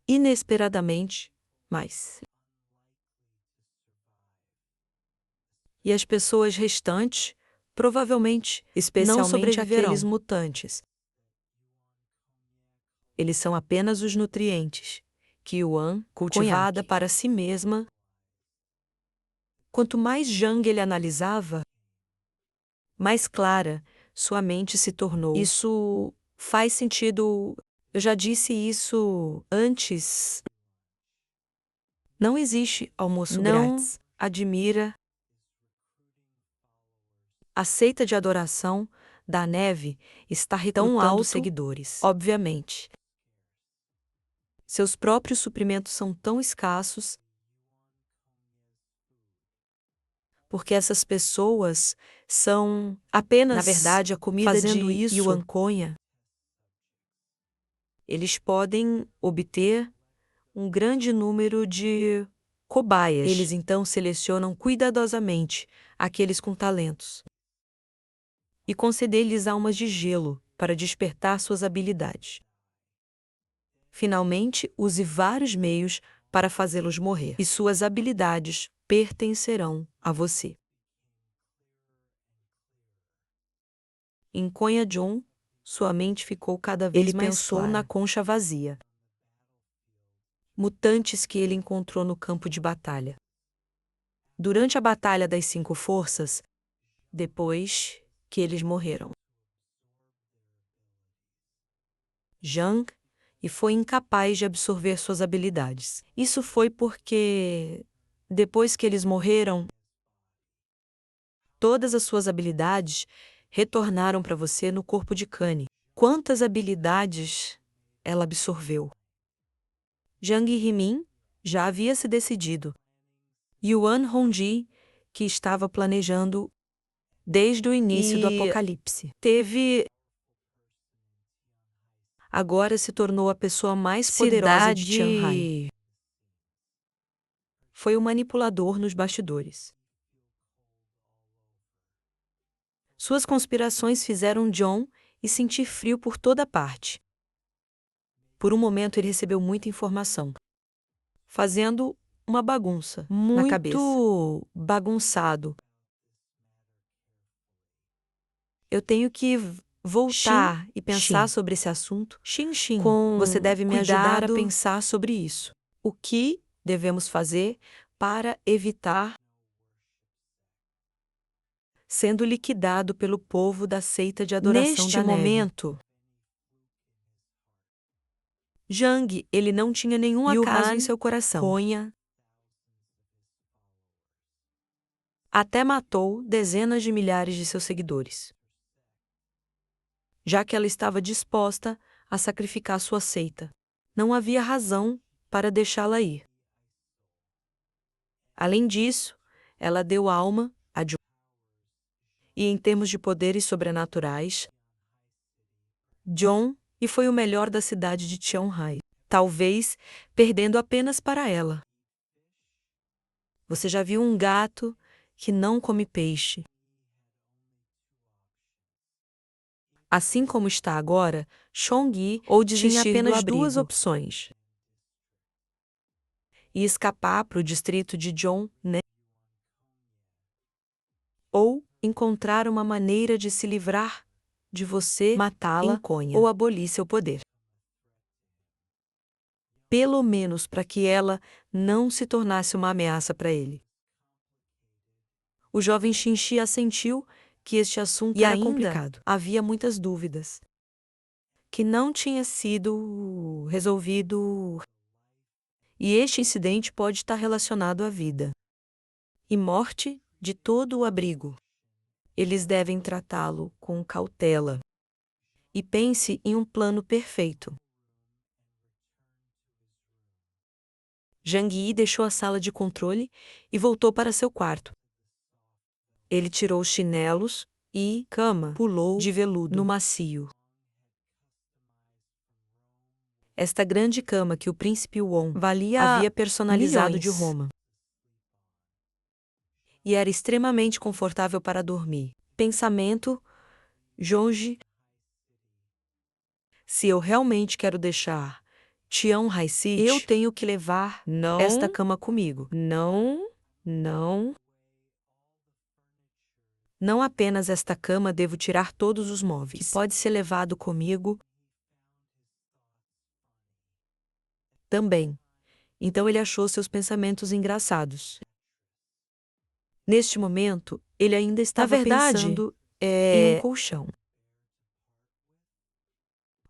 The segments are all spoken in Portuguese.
inesperadamente mais. E as pessoas restantes, provavelmente, especialmente aqueles mutantes. Eles são apenas os nutrientes que Yuan, cultivada para si mesma. Quanto mais Zhang ele analisava, mais clara sua mente se tornou. Isso faz sentido. Eu já disse isso antes. Não existe almoço grátis. Admira a seita de adoração da neve está recrutando seguidores. Obviamente. Seus próprios suprimentos são tão escassos porque essas pessoas são apenas, na verdade, a comida fazendo de Yuan Conha. Eles podem obter um grande número de cobaias. Eles então selecionam cuidadosamente aqueles com talentos e conceder-lhes almas de gelo para despertar suas habilidades. Finalmente, use vários meios para fazê-los morrer, e suas habilidades pertencerão a você. Em Conha John, sua mente ficou cada vez mais pensou clara. Na concha vazia. Mutantes que ele encontrou no campo de batalha. Durante a Batalha das 5 Forças, depois que eles morreram. Zhang e foi incapaz de absorver suas habilidades. Isso foi porque, depois que eles morreram, todas as suas habilidades retornaram para você no corpo de Kanye. Quantas habilidades ela absorveu? Zhang Yimin já havia se decidido. Yuan Hongji, que estava planejando desde o início do Apocalipse, agora se tornou a pessoa mais poderosa de Shanghai. Foi o manipulador nos bastidores. Suas conspirações fizeram John e sentir frio por toda parte. Por um momento ele recebeu muita informação, fazendo uma bagunça na cabeça. Muito bagunçado. Eu tenho que voltar e pensar sobre esse assunto. Você deve me ajudar a pensar sobre isso. O que devemos fazer para evitar sendo liquidado pelo povo da seita de adoração da neve? Neste momento, Zhang, ele não tinha nenhum acaso em seu coração. Conha até matou dezenas de milhares de seus seguidores, já que ela estava disposta a sacrificar sua seita. Não havia razão para deixá-la ir. Além disso, ela deu alma a John. E em termos de poderes sobrenaturais, John e foi o melhor da cidade de Shanghai, talvez perdendo apenas para ela. Você já viu um gato que não come peixe? Assim como está agora, Chongyi ou tinha apenas duas opções: e escapar para o distrito de John, né? Ou encontrar uma maneira de se livrar de você, matá-la ou abolir seu poder. Pelo menos para que ela não se tornasse uma ameaça para ele. O jovem Xinxi assentiu que este assunto era complicado. Havia muitas dúvidas que não tinha sido resolvido. E este incidente pode estar relacionado à vida e morte de todo o abrigo. Eles devem tratá-lo com cautela. E pense em um plano perfeito. Zhang Yi deixou a sala de controle e voltou para seu quarto. Ele tirou os chinelos e cama pulou de veludo no macio. Esta grande cama que o príncipe Wong havia personalizado de Roma. E era extremamente confortável para dormir. Pensamento, Jonji. Se eu realmente quero deixar Tião Haicite, eu tenho que levar esta cama comigo. Não. Não apenas esta cama, devo tirar todos os móveis. Que pode ser levado comigo também. Então ele achou seus pensamentos engraçados. Neste momento, ele ainda estava pensando em um colchão.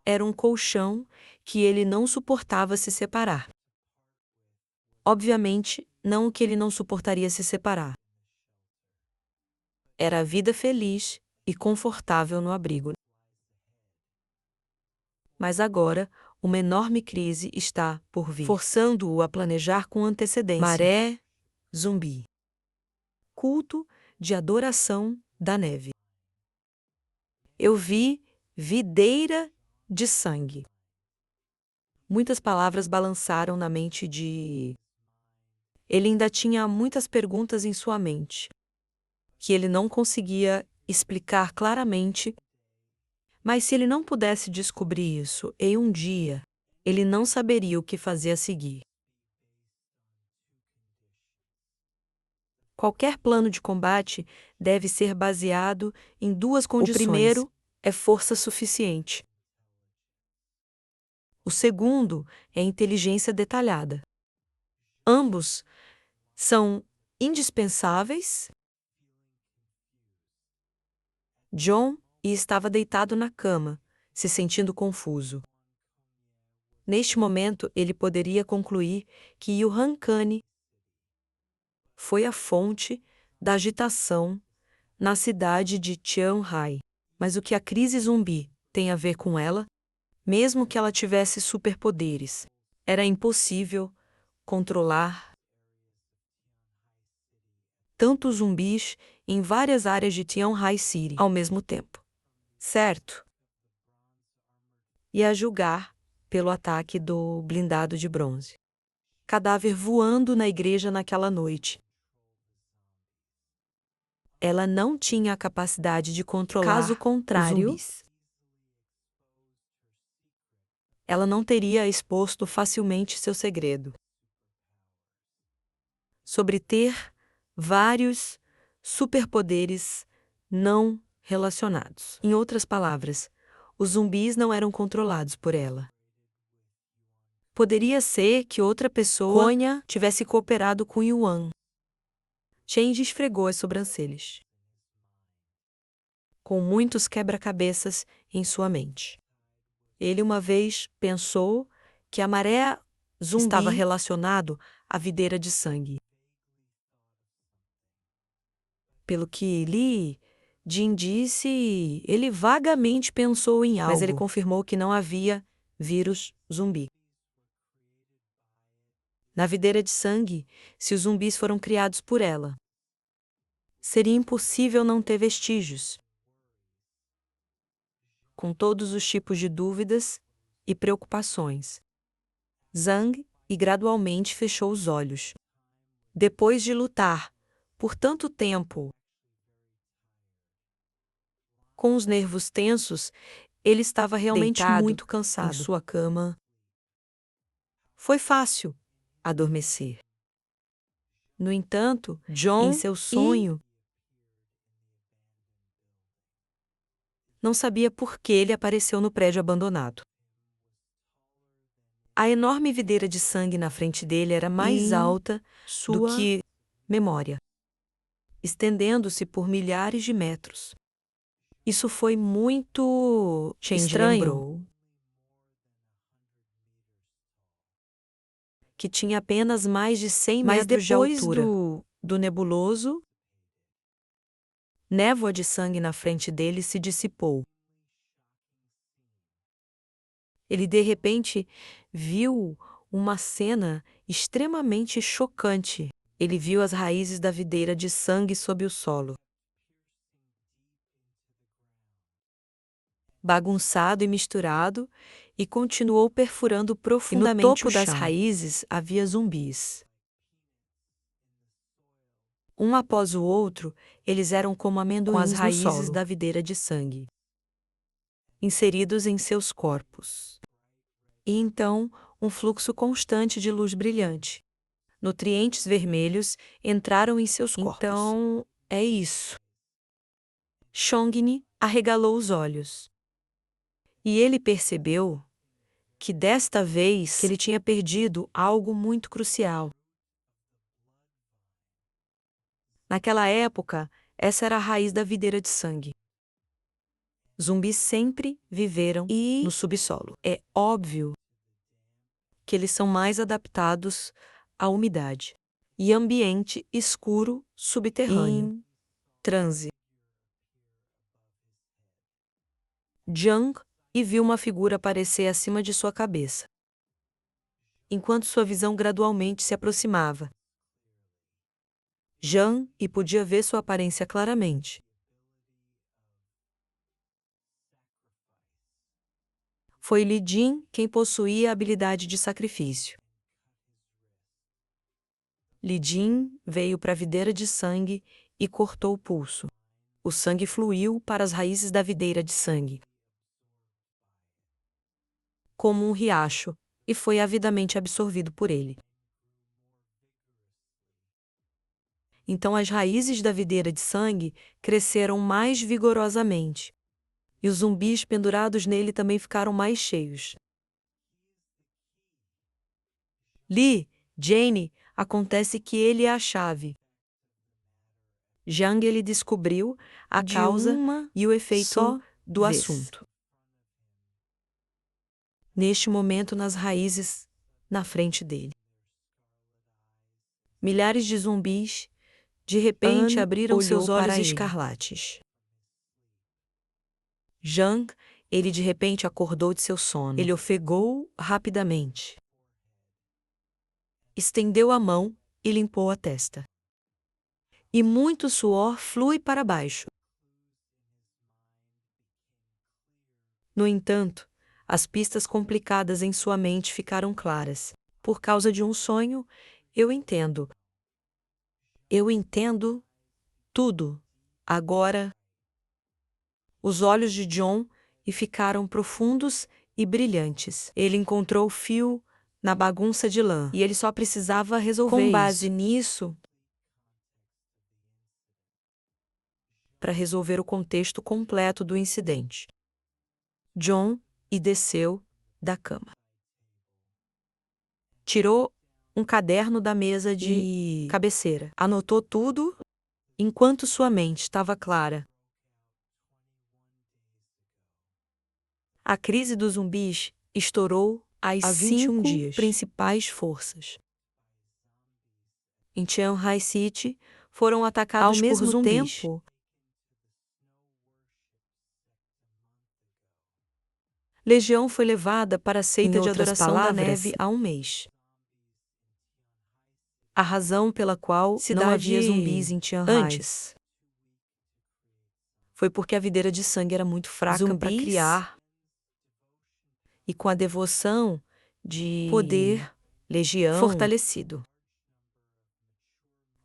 Era um colchão que ele não suportava se separar. Obviamente, não o que ele não suportaria se separar. Era a vida feliz e confortável no abrigo. Mas agora, uma enorme crise está por vir, forçando-o a planejar com antecedência. Maré zumbi. Culto de adoração da neve. Eu vi videira de sangue. Muitas palavras balançaram na mente de... Ele ainda tinha muitas perguntas em sua mente, que ele não conseguia explicar claramente, mas se ele não pudesse descobrir isso em um dia, ele não saberia o que fazer a seguir. Qualquer plano de combate deve ser baseado em duas condições. O primeiro é força suficiente. O segundo é inteligência detalhada. Ambos são indispensáveis. John estava deitado na cama, se sentindo confuso. Neste momento, ele poderia concluir que Yuhan Kane foi a fonte da agitação na cidade de Tianhai. Mas o que a crise zumbi tem a ver com ela? Mesmo que ela tivesse superpoderes, era impossível controlar tantos zumbis em várias áreas de Tianhai City ao mesmo tempo. Certo? E a julgar pelo ataque do blindado de bronze. Cadáver voando na igreja naquela noite. Ela não tinha a capacidade de controlar. Caso contrário, os zumbis. Ela não teria exposto facilmente seu segredo sobre ter vários superpoderes não relacionados. Em outras palavras, os zumbis não eram controlados por ela. Poderia ser que outra pessoa tivesse cooperado com Yuan. Change esfregou as sobrancelhas, com muitos quebra-cabeças em sua mente. Ele uma vez pensou que a maré zumbi estava relacionado à videira de sangue. Pelo que Li Jin disse, ele vagamente pensou em algo, mas ele confirmou que não havia vírus zumbi. Na videira de sangue, se os zumbis foram criados por ela, seria impossível não ter vestígios. Com todos os tipos de dúvidas e preocupações, Zhang gradualmente fechou os olhos. Depois de lutar por tanto tempo com os nervos tensos, ele estava realmente muito cansado. Em sua cama. Foi fácil adormecer. No entanto, John, em seu sonho, não sabia por que ele apareceu no prédio abandonado. A enorme videira de sangue na frente dele era mais alta do que memória, estendendo-se por milhares de metros. Isso foi muito estranho. Lembrou que tinha apenas mais de 100 metros de altura. Mas depois do nebuloso, névoa de sangue na frente dele se dissipou. Ele de repente viu uma cena extremamente chocante. Ele viu as raízes da videira de sangue sob o solo. Bagunçado e misturado, e continuou perfurando profundamente o chão. No topo das raízes havia zumbis. Um após o outro, eles eram como amendoins com as raízes da videira de sangue, inseridos em seus corpos. E então, um fluxo constante de luz brilhante. Nutrientes vermelhos entraram em seus corpos. Então, é isso. Chongni arregalou os olhos. E ele percebeu que desta vez ele tinha perdido algo muito crucial. Naquela época, essa era a raiz da videira de sangue. Zumbis sempre viveram no subsolo. É óbvio que eles são mais adaptados à umidade e ambiente escuro subterrâneo. Em transe. Jiang viu uma figura aparecer acima de sua cabeça, enquanto sua visão gradualmente se aproximava. Jiang podia ver sua aparência claramente. Foi Li Jin quem possuía a habilidade de sacrifício. Li Jin veio para a videira de sangue e cortou o pulso. O sangue fluiu para as raízes da videira de sangue, como um riacho, e foi avidamente absorvido por ele. Então as raízes da videira de sangue cresceram mais vigorosamente, e os zumbis pendurados nele também ficaram mais cheios. Li, Jane, acontece que ele é a chave. Jiang descobriu a causa e o efeito do assunto. Neste momento, nas raízes, na frente dele. Milhares de zumbis, de repente, abriram seus olhos escarlates. Jiang, de repente acordou de seu sono. Ele ofegou rapidamente. Estendeu a mão e limpou a testa. E muito suor flui para baixo. No entanto, as pistas complicadas em sua mente ficaram claras. Por causa de um sonho, eu entendo. Eu entendo tudo. Agora, os olhos de John ficaram profundos e brilhantes. Ele encontrou o fio na bagunça de lã e ele só precisava resolver isso. Com base nisso, para resolver o contexto completo do incidente. John desceu da cama. Tirou um caderno da mesa de cabeceira. Anotou tudo enquanto sua mente estava clara. A crise dos zumbis estourou há 21 dias. Principais forças em Tianhai City foram atacados por zumbis. Ao mesmo tempo, Legião foi levada para a seita de adoração da neve há um mês. A razão pela qual não havia zumbis em Tianhai antes foi porque a videira de sangue era muito fraca para criar. E com a devoção de poder, Legião fortalecido.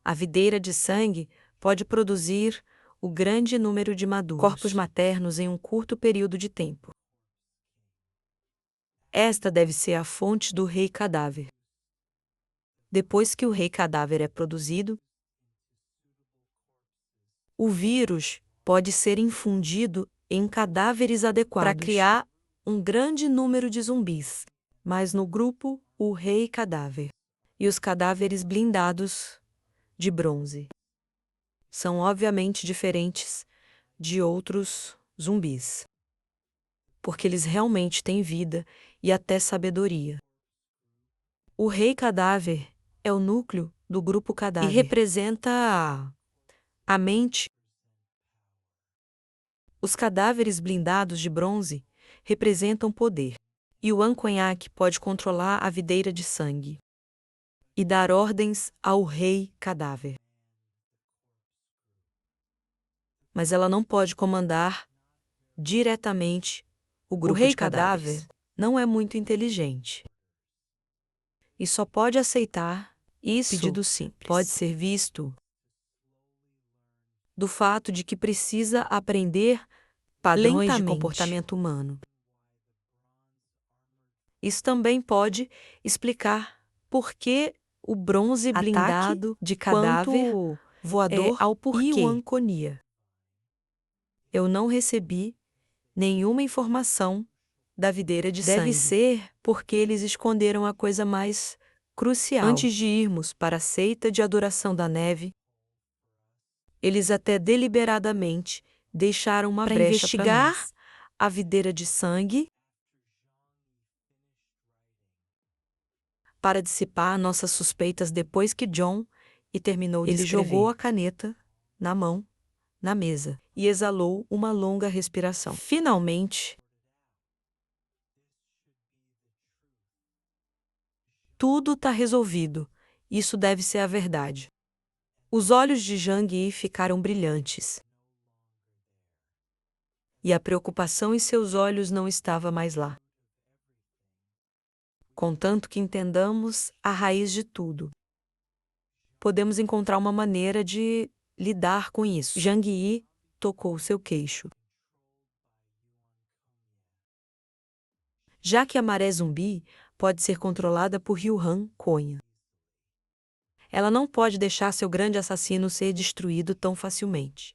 A videira de sangue pode produzir o grande número de maduros, corpos maternos em um curto período de tempo. Esta deve ser a fonte do rei cadáver. Depois que o rei cadáver é produzido, o vírus pode ser infundido em cadáveres adequados para criar um grande número de zumbis, mas no grupo, o rei cadáver e os cadáveres blindados de bronze são obviamente diferentes de outros zumbis, porque eles realmente têm vida e até sabedoria. O rei cadáver é o núcleo do grupo cadáver e representa a mente. Os cadáveres blindados de bronze representam poder, e o Anconhaque pode controlar a videira de sangue e dar ordens ao rei cadáver. Mas ela não pode comandar diretamente o grupo de cadáveres. O rei cadáver não é muito inteligente e só pode aceitar pedido simples. Pode ser visto do fato de que precisa aprender padrões de comportamento humano. Isso também pode explicar por que o bronze blindado de cadáver voador ao porquê. Iwanconia. Eu não recebi nenhuma informação da videira de sangue. Deve ser porque eles esconderam a coisa mais crucial. Antes de irmos para a seita de adoração da neve, eles até deliberadamente deixaram uma brecha para investigar a videira de sangue para dissipar nossas suspeitas depois que John terminou de escrever. Ele jogou a caneta na mão, na mesa, e exalou uma longa respiração. Finalmente, tudo está resolvido. Isso deve ser a verdade. Os olhos de Zhang Yi ficaram brilhantes. E a preocupação em seus olhos não estava mais lá. Contanto que entendamos a raiz de tudo, podemos encontrar uma maneira de lidar com isso. Zhang Yi tocou seu queixo. Já que a maré zumbi pode ser controlada por Yuan Conha, ela não pode deixar seu grande assassino ser destruído tão facilmente.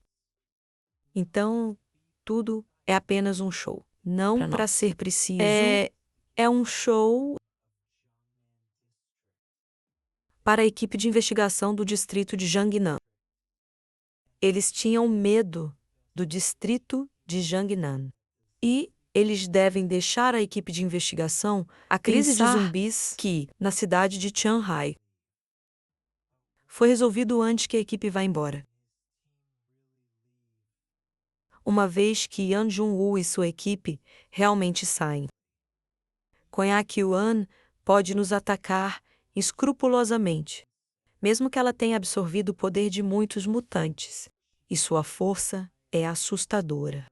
Então, tudo é apenas um show. Não para ser preciso. É um show para a equipe de investigação do distrito de Jiangnan. Eles tinham medo do distrito de Jiangnan. E eles devem deixar a equipe de investigação a crise de zumbis que, na cidade de Shanghai, foi resolvido antes que a equipe vá embora. Uma vez que Yan Jun-woo e sua equipe realmente saem, Konyak Yuan pode nos atacar escrupulosamente, mesmo que ela tenha absorvido o poder de muitos mutantes, e sua força é assustadora.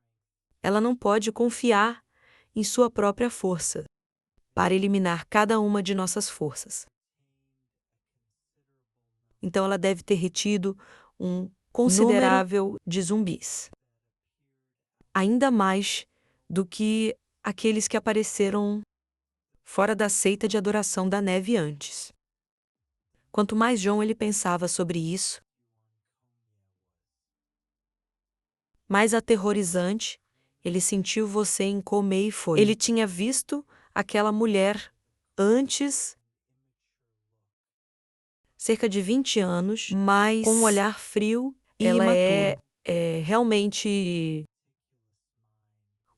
Ela não pode confiar em sua própria força para eliminar cada uma de nossas forças. Então ela deve ter retido um considerável de zumbis. Ainda mais do que aqueles que apareceram fora da seita de adoração da neve antes. Quanto mais John ele pensava sobre isso, mais aterrorizante ele sentiu você em Koumei foi. Ele tinha visto aquela mulher antes, cerca de 20 anos, mas com um olhar frio e ela imaturo. É realmente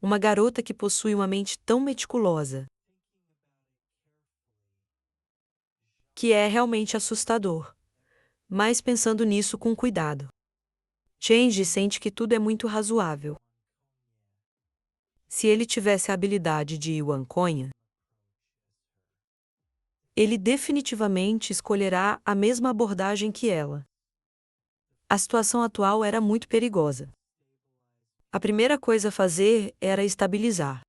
uma garota que possui uma mente tão meticulosa que é realmente assustador. Mas pensando nisso com cuidado, Change sente que tudo é muito razoável. Se ele tivesse a habilidade de Yuan Conha, ele definitivamente escolherá a mesma abordagem que ela. A situação atual era muito perigosa. A primeira coisa a fazer era estabilizar,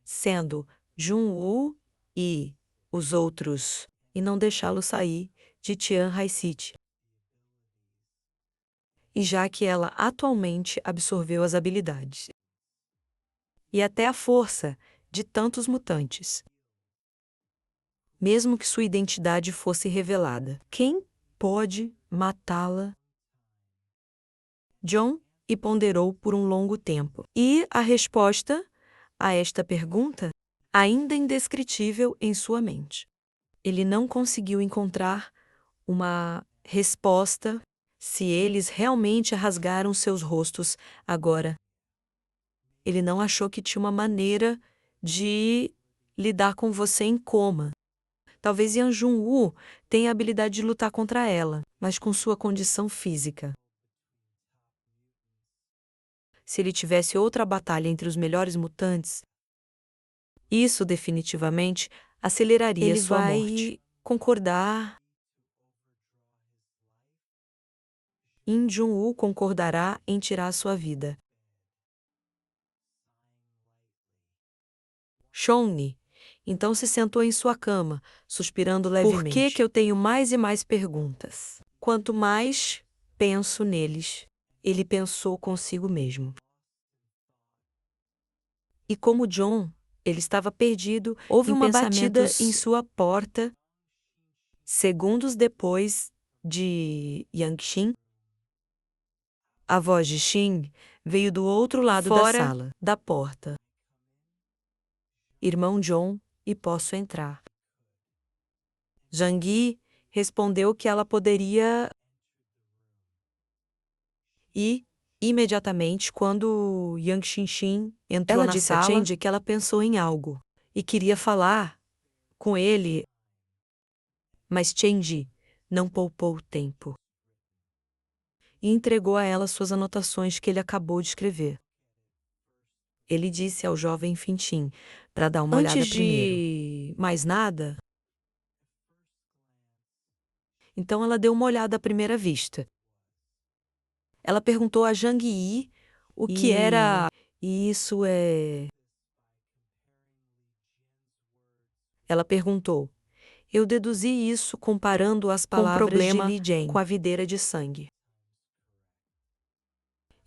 sendo Jun-woo e os outros, e não deixá-lo sair de Tianhai City. E já que ela atualmente absorveu as habilidades e até a força de tantos mutantes, mesmo que sua identidade fosse revelada, quem pode matá-la? John ponderou por um longo tempo. E a resposta a esta pergunta, ainda indescritível em sua mente. Ele não conseguiu encontrar uma resposta se eles realmente rasgaram seus rostos agora. Ele não achou que tinha uma maneira de lidar com você em coma. Talvez Yan Jun-woo tenha a habilidade de lutar contra ela, mas com sua condição física. Se ele tivesse outra batalha entre os melhores mutantes, isso definitivamente aceleraria sua morte. Ele vai concordar. Im Jun-woo concordará em tirar sua vida. Chong então se sentou em sua cama, suspirando levemente. Por que eu tenho mais e mais perguntas? Quanto mais penso neles, ele pensou consigo mesmo. E como John Ele estava perdido. Houve uma batida em sua porta. Segundos depois de Yang Xin, a voz de Xin veio do outro lado da sala, da porta. Irmão John, e posso entrar. Zhang Yi respondeu que ela poderia. E, imediatamente, quando Yang Xinxin entrou na sala, ela disse a Change que ela pensou em algo e queria falar com ele, mas Change não poupou tempo e entregou a ela suas anotações que ele acabou de escrever. Ele disse ao jovem Fintin para dar uma olhada primeiro. Antes de mais nada, então ela deu uma olhada à primeira vista. Ela perguntou a Zhang Yi o que era. Isso é. Ela perguntou. Eu deduzi isso comparando as palavras de Li Jian com a videira de sangue.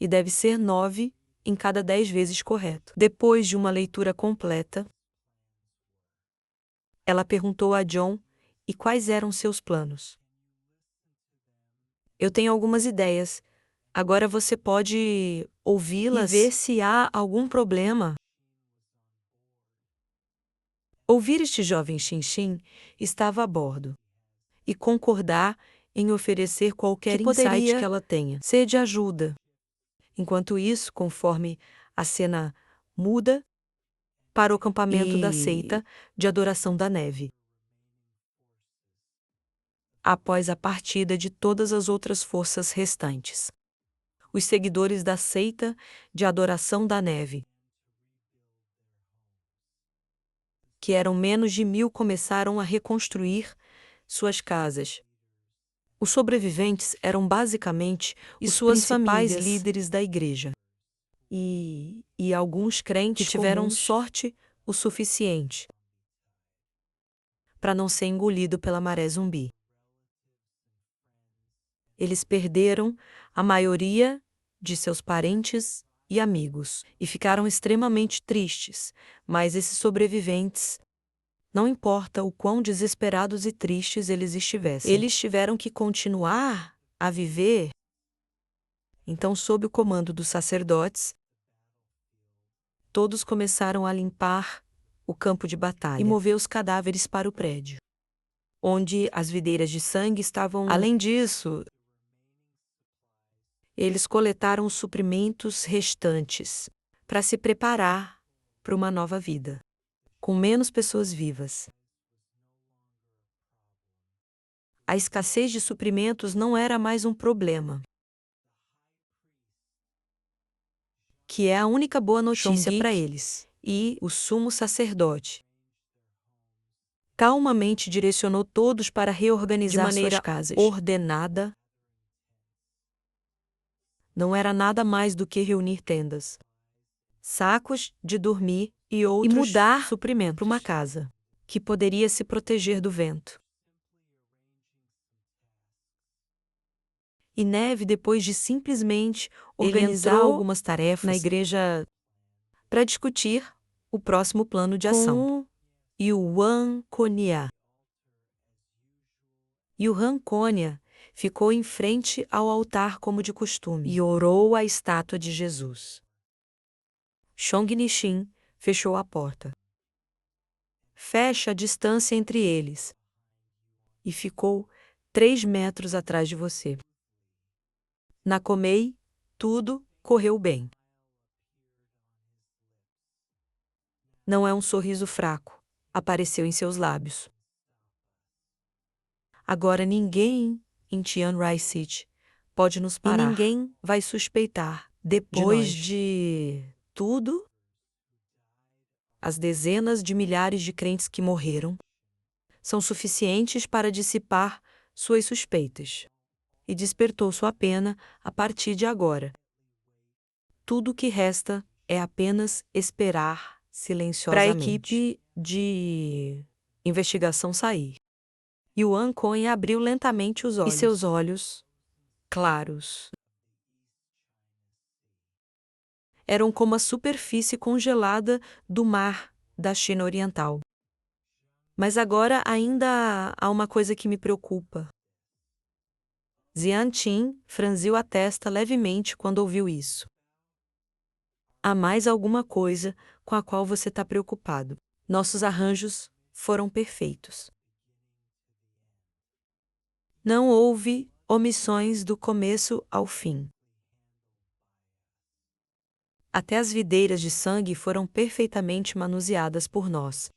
E deve ser 9 em cada 10 vezes correto. Depois de uma leitura completa, ela perguntou a John e quais eram seus planos. Eu tenho algumas ideias. Agora você pode ouvi-las e ver se há algum problema. Ouvir este jovem Xinxin estava a bordo e concordar em oferecer qualquer insight que ela tenha, ser de ajuda. Enquanto isso, conforme a cena muda para o acampamento da seita de adoração da neve. Após a partida de todas as outras forças restantes. Os seguidores da seita de adoração da neve, que eram menos de 1000, começaram a reconstruir suas casas. Os sobreviventes eram basicamente os suas principais líderes da igreja. E alguns crentes que tiveram sorte o suficiente para não ser engolido pela maré zumbi. Eles perderam a maioria de seus parentes e amigos e ficaram extremamente tristes, mas esses sobreviventes, não importa o quão desesperados e tristes eles estivessem, eles tiveram que continuar a viver. Então, sob o comando dos sacerdotes, todos começaram a limpar o campo de batalha e mover os cadáveres para o prédio, onde as videiras de sangue estavam. Além disso, eles coletaram os suprimentos restantes para se preparar para uma nova vida, com menos pessoas vivas. A escassez de suprimentos não era mais um problema, que é a única boa notícia para eles. E o sumo sacerdote calmamente direcionou todos para reorganizar de maneira suas casas ordenada. Não era nada mais do que reunir tendas, sacos de dormir e outros mudar suprimentos para uma casa que poderia se proteger do vento. E Neve, depois de simplesmente organizar algumas tarefas na igreja para discutir o próximo plano de ação. Yuan Konya. Yuan Konya ficou em frente ao altar como de costume e orou à estátua de Jesus. Chong Nishin fechou a porta. Fecha a distância entre eles. E ficou 3 metros atrás de você. Na Komei, tudo correu bem. Não é um sorriso fraco, apareceu em seus lábios. Agora ninguém em Tianrai City pode nos parar. E ninguém vai suspeitar. Depois de tudo, as dezenas de milhares de crentes que morreram são suficientes para dissipar suas suspeitas. E despertou sua pena a partir de agora. Tudo o que resta é apenas esperar silenciosamente para a equipe de investigação sair. Yuan Konya abriu lentamente os olhos. E seus olhos, claros, eram como a superfície congelada do mar da China Oriental. Mas agora ainda há uma coisa que me preocupa. Xianqin franziu a testa levemente quando ouviu isso. Há mais alguma coisa com a qual você está preocupado. Nossos arranjos foram perfeitos. Não houve omissões do começo ao fim. Até as videiras de sangue foram perfeitamente manuseadas por nós.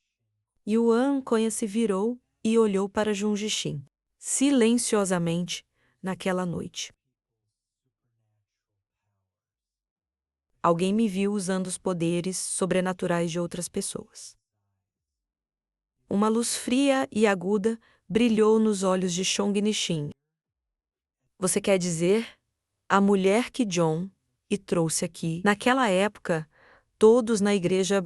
Yuan Conha se virou e olhou para Jun Jixin, silenciosamente, naquela noite. Alguém me viu usando os poderes sobrenaturais de outras pessoas. Uma luz fria e aguda brilhou nos olhos de Chong Nixin. Você quer dizer, a mulher que John e trouxe aqui. Naquela época, todos na igreja,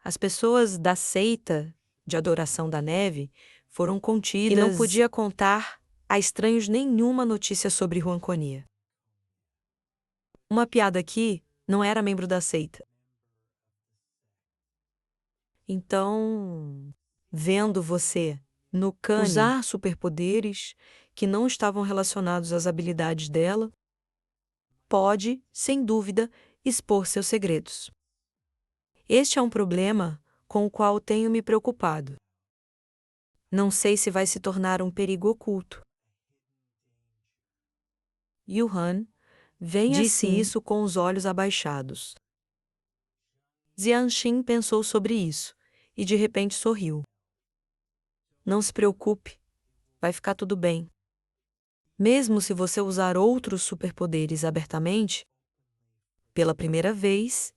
as pessoas da seita de adoração da neve, foram contidas e não podia contar a estranhos nenhuma notícia sobre Huanconia. Uma piada aqui não era membro da seita. Então, vendo você no Kane usar superpoderes que não estavam relacionados às habilidades dela, pode, sem dúvida, expor seus segredos. Este é um problema com o qual tenho me preocupado. Não sei se vai se tornar um perigo oculto. Yuan disse isso com os olhos abaixados. Xianqin pensou sobre isso e de repente sorriu. Não se preocupe, vai ficar tudo bem. Mesmo se você usar outros superpoderes abertamente, pela primeira vez,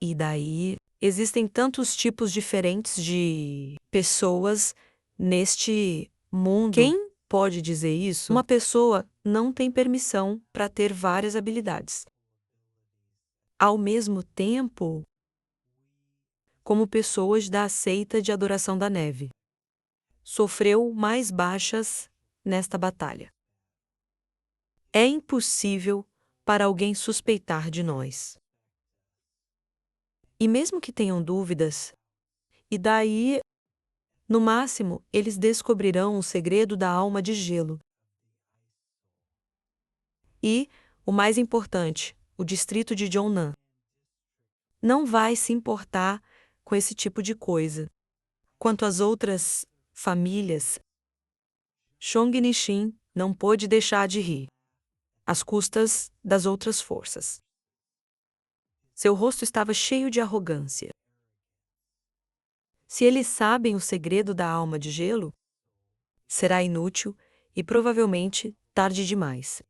e daí existem tantos tipos diferentes de pessoas neste mundo. Quem pode dizer isso? Uma pessoa não tem permissão para ter várias habilidades. Ao mesmo tempo, como pessoas da seita de adoração da neve, sofreu mais baixas nesta batalha. É impossível para alguém suspeitar de nós. E mesmo que tenham dúvidas, e daí, no máximo, eles descobrirão o segredo da alma de gelo. E, o mais importante, o distrito de Zhongnan não vai se importar com esse tipo de coisa. Quanto às outras famílias, Chong Nixin não pôde deixar de rir, às custas das outras forças. Seu rosto estava cheio de arrogância. Se eles sabem o segredo da alma de gelo, será inútil e provavelmente tarde demais.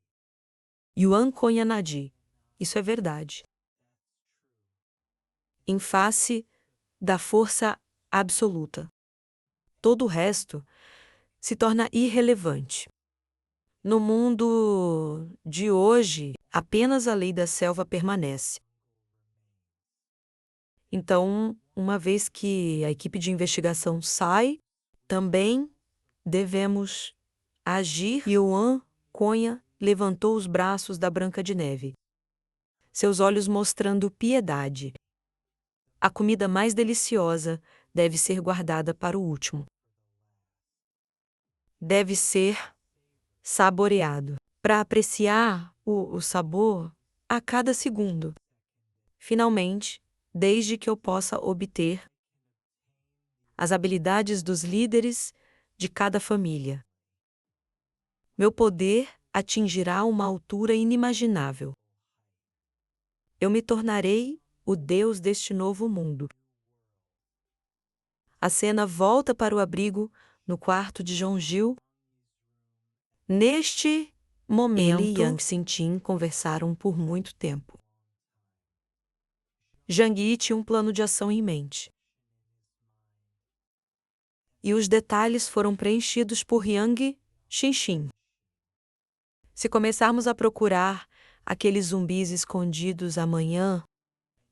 Yuan Conha Nadi, isso é verdade. Em face da força absoluta, todo o resto se torna irrelevante. No mundo de hoje, apenas a lei da selva permanece. Então, uma vez que a equipe de investigação sai, também devemos agir. Yuan Conha levantou os braços da Branca de Neve, seus olhos mostrando piedade. A comida mais deliciosa deve ser guardada para o último. Deve ser saboreado, para apreciar o sabor a cada segundo. Finalmente, desde que eu possa obter as habilidades dos líderes de cada família, meu poder atingirá uma altura inimaginável. Eu me tornarei o Deus deste novo mundo. A cena volta para o abrigo no quarto de Zhongjil. Neste momento, ele e Yang Xintin conversaram por muito tempo. Zhang Yi tinha um plano de ação em mente. E os detalhes foram preenchidos por Yang Xinxin. Se começarmos a procurar aqueles zumbis escondidos amanhã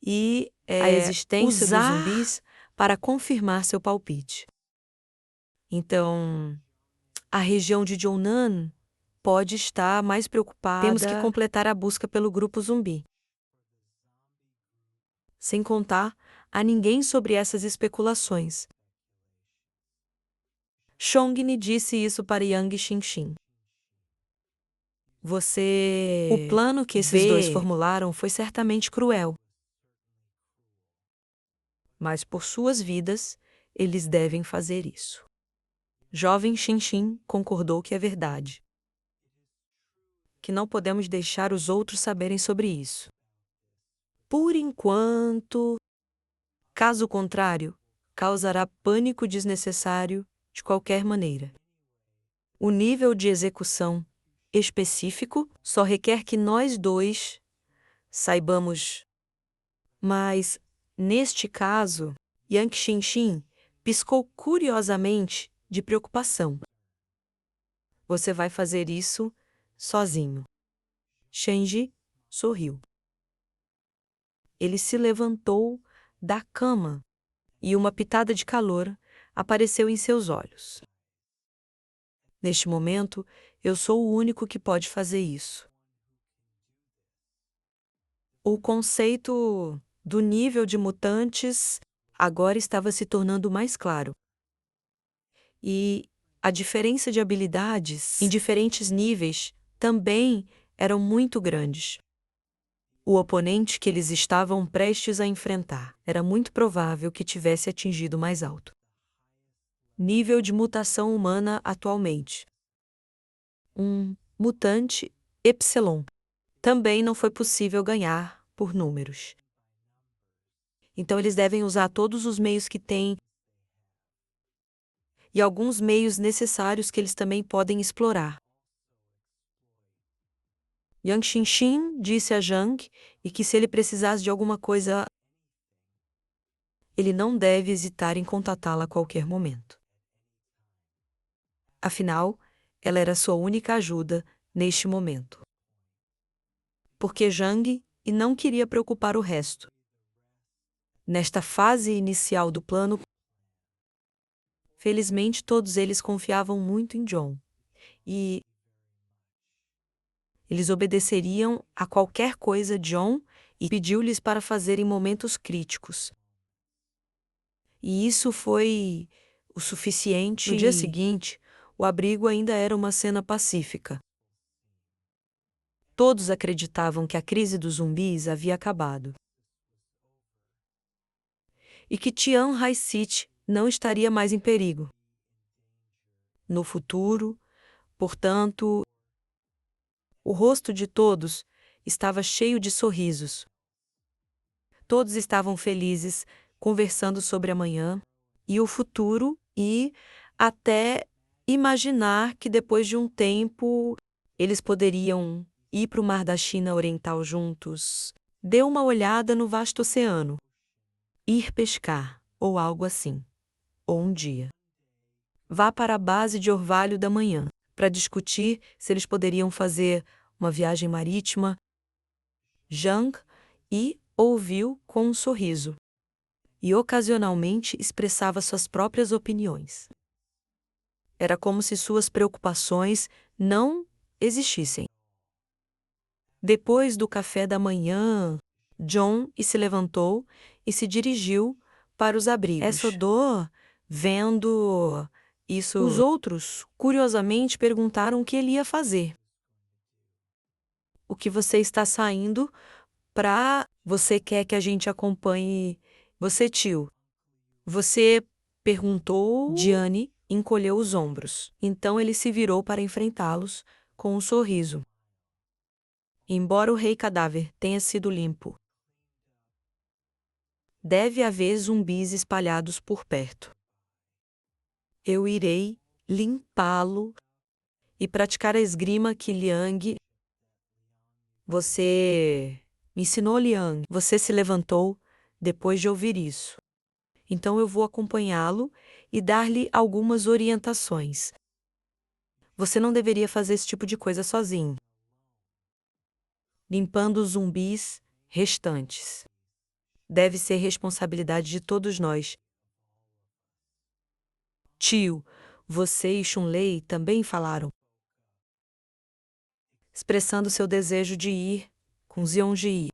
e a existência dos zumbis para confirmar seu palpite. Então, a região de Zhongnan pode estar mais preocupada. Temos que completar a busca pelo grupo zumbi. Sem contar a ninguém sobre essas especulações. Chongni disse isso para Yang Xinxin. O plano que esses dois formularam foi certamente cruel. Mas por suas vidas, eles devem fazer isso. Jovem Xinxin concordou que é verdade. Que não podemos deixar os outros saberem sobre isso. Por enquanto, caso contrário, causará pânico desnecessário de qualquer maneira. O nível de execução específico só requer que nós dois saibamos. Mas, neste caso, Yang Xinxin piscou curiosamente de preocupação. Você vai fazer isso sozinho. Shenji sorriu. Ele se levantou da cama e uma pitada de calor apareceu em seus olhos. Neste momento, eu sou o único que pode fazer isso. O conceito do nível de mutantes agora estava se tornando mais claro. E a diferença de habilidades em diferentes níveis também eram muito grandes. O oponente que eles estavam prestes a enfrentar era muito provável que tivesse atingido mais alto nível de mutação humana atualmente. Um mutante Epsilon. Também não foi possível ganhar por números. Então eles devem usar todos os meios que têm e alguns meios necessários que eles também podem explorar. Yang Xinxin disse a Zhang e que se ele precisasse de alguma coisa, ele não deve hesitar em contatá-la a qualquer momento. Afinal, ela era sua única ajuda neste momento. Porque Zhang e não queria preocupar o resto. Nesta fase inicial do plano, felizmente todos eles confiavam muito em John. E eles obedeceriam a qualquer coisa John e pediu-lhes para fazer em momentos críticos. E isso foi o suficiente. No dia seguinte, o abrigo ainda era uma cena pacífica. Todos acreditavam que a crise dos zumbis havia acabado. E que Tian Hai-Sit não estaria mais em perigo. No futuro, portanto, o rosto de todos estava cheio de sorrisos. Todos estavam felizes, conversando sobre amanhã e o futuro e até imaginar que depois de um tempo eles poderiam ir para o Mar da China Oriental juntos. Dê uma olhada no vasto oceano. Ir pescar, ou algo assim. Ou um dia. Vá para a base de orvalho da manhã, para discutir se eles poderiam fazer uma viagem marítima. Zhang ouviu com um sorriso. E ocasionalmente expressava suas próprias opiniões. Era como se suas preocupações não existissem. Depois do café da manhã, John se levantou e se dirigiu para os abrigos. Essa dor, vendo isso, os outros, curiosamente, perguntaram o que ele ia fazer. O que você está saindo para... Você quer que a gente acompanhe... Você, tio. Você perguntou... Diane encolheu os ombros. Então ele se virou para enfrentá-los com um sorriso. Embora o rei cadáver tenha sido limpo, deve haver zumbis espalhados por perto. Eu irei limpá-lo e praticar a esgrima que Liang... Você me ensinou, Liang. Você se levantou depois de ouvir isso. Então eu vou acompanhá-lo e dar-lhe algumas orientações. Você não deveria fazer esse tipo de coisa sozinho. Limpando os zumbis restantes. Deve ser responsabilidade de todos nós. Tio, você e Chun-Lei também falaram, expressando seu desejo de ir com Zeong-ji.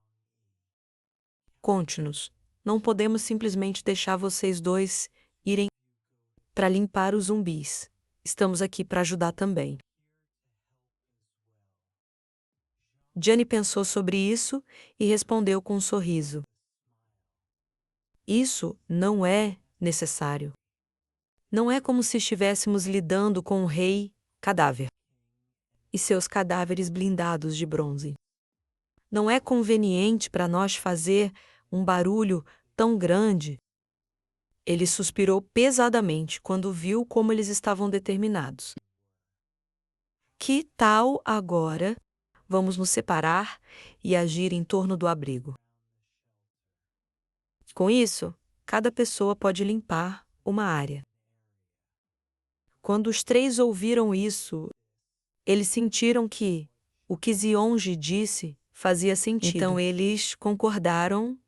Conte-nos, Não podemos simplesmente deixar vocês dois irem para limpar os zumbis. Estamos aqui para ajudar também. Jane pensou sobre isso e respondeu com um sorriso. Isso não é necessário. Não é como se estivéssemos lidando com um rei cadáver e seus cadáveres blindados de bronze. Não é conveniente para nós fazer um barulho tão grande. Ele suspirou pesadamente quando viu como eles estavam determinados. Que tal agora vamos nos separar e agir em torno do abrigo? Com isso, cada pessoa pode limpar uma área. Quando os três ouviram isso, eles sentiram que o que Zionji disse fazia sentido. Então eles concordaram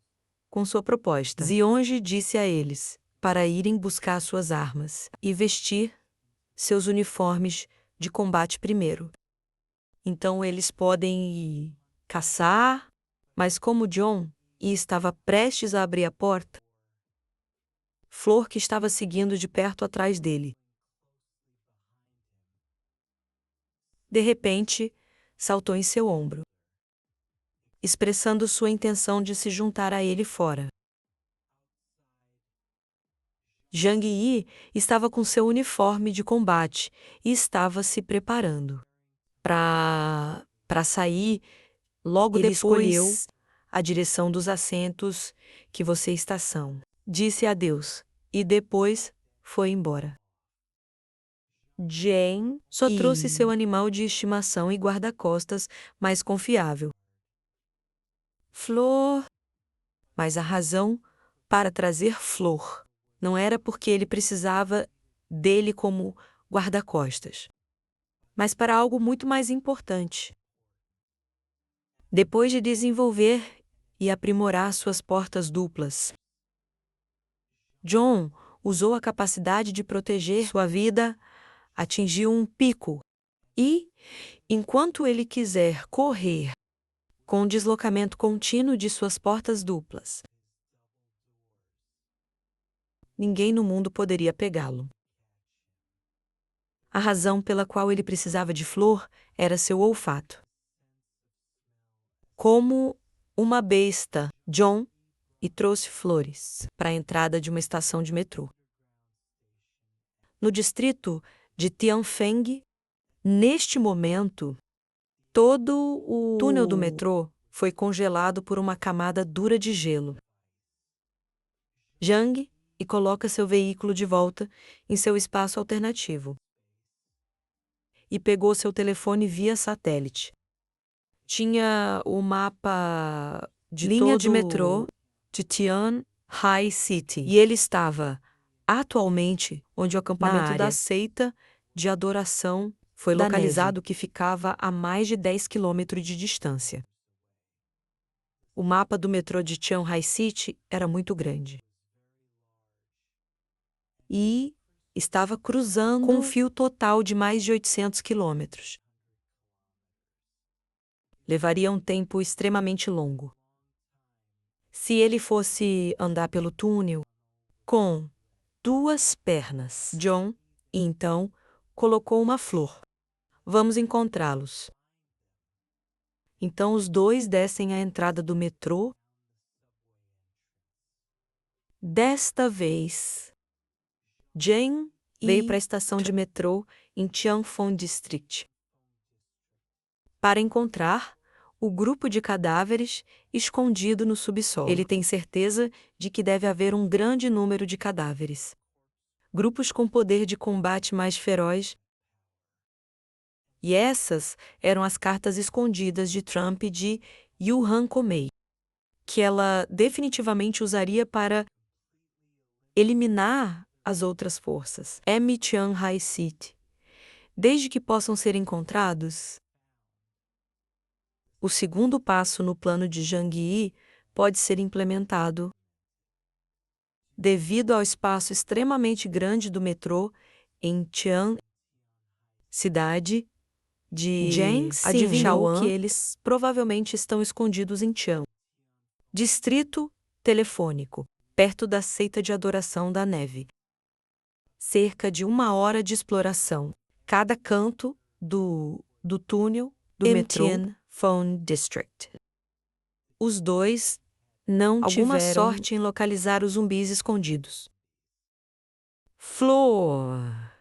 com sua proposta. Zionji disse a eles para irem buscar suas armas e vestir seus uniformes de combate primeiro. Então eles podem ir caçar, mas como John estava prestes a abrir a porta, Flor, que estava seguindo de perto atrás dele, de repente, saltou em seu ombro, expressando sua intenção de se juntar a ele fora. Zhang Yi estava com seu uniforme de combate e estava se preparando para sair. Logo ele depois, escolheu a direção dos assentos que você estação. Disse adeus e depois foi embora. Jane só trouxe seu animal de estimação e guarda-costas mais confiável. Flor. Mas a razão para trazer Flor não era porque ele precisava dele como guarda-costas, mas para algo muito mais importante. Depois de desenvolver e aprimorar suas portas duplas, John usou a capacidade de proteger sua vida, atingiu um pico e, enquanto ele quiser correr com o deslocamento contínuo de suas portas duplas, ninguém no mundo poderia pegá-lo. A razão pela qual ele precisava de Flor era seu olfato. Como uma besta, John trouxe flores para a entrada de uma estação de metrô. No distrito de Tianfeng, neste momento, todo o túnel do metrô foi congelado por uma camada dura de gelo. Zhang coloca seu veículo de volta em seu espaço alternativo e pegou seu telefone via satélite. Tinha o mapa de linha de metrô de Tianhai City e ele estava atualmente onde o acampamento da seita de adoração foi localizado, que ficava a mais de 10 quilômetros de distância. O mapa do metrô de Tianhai City era muito grande e estava cruzando com um fio total de mais de 800 quilômetros. Levaria um tempo extremamente longo. Se ele fosse andar pelo túnel com duas pernas, John, então, colocou uma flor. Vamos encontrá-los. Então os dois descem à entrada do metrô. Desta vez, Jane veio para a estação de metrô em Tianfeng District para encontrar o grupo de cadáveres escondido no subsolo. Ele tem certeza de que deve haver um grande número de cadáveres. Grupos com poder de combate mais feroz. E essas eram as cartas escondidas de Trump de Yuhan Comey, que ela definitivamente usaria para eliminar as outras forças. Tianhai City. Desde que possam ser encontrados, o segundo passo no plano de Zhang Yi pode ser implementado. Devido ao espaço extremamente grande do metrô em Tian, cidade de Zhang adivinhou que eles provavelmente estão escondidos em Tian, distrito telefônico, perto da seita de adoração da neve. Cerca de 1 hora de exploração. Cada canto do túnel do MTN Phone District. Os dois não alguma tiveram sorte em localizar os zumbis escondidos. Floor.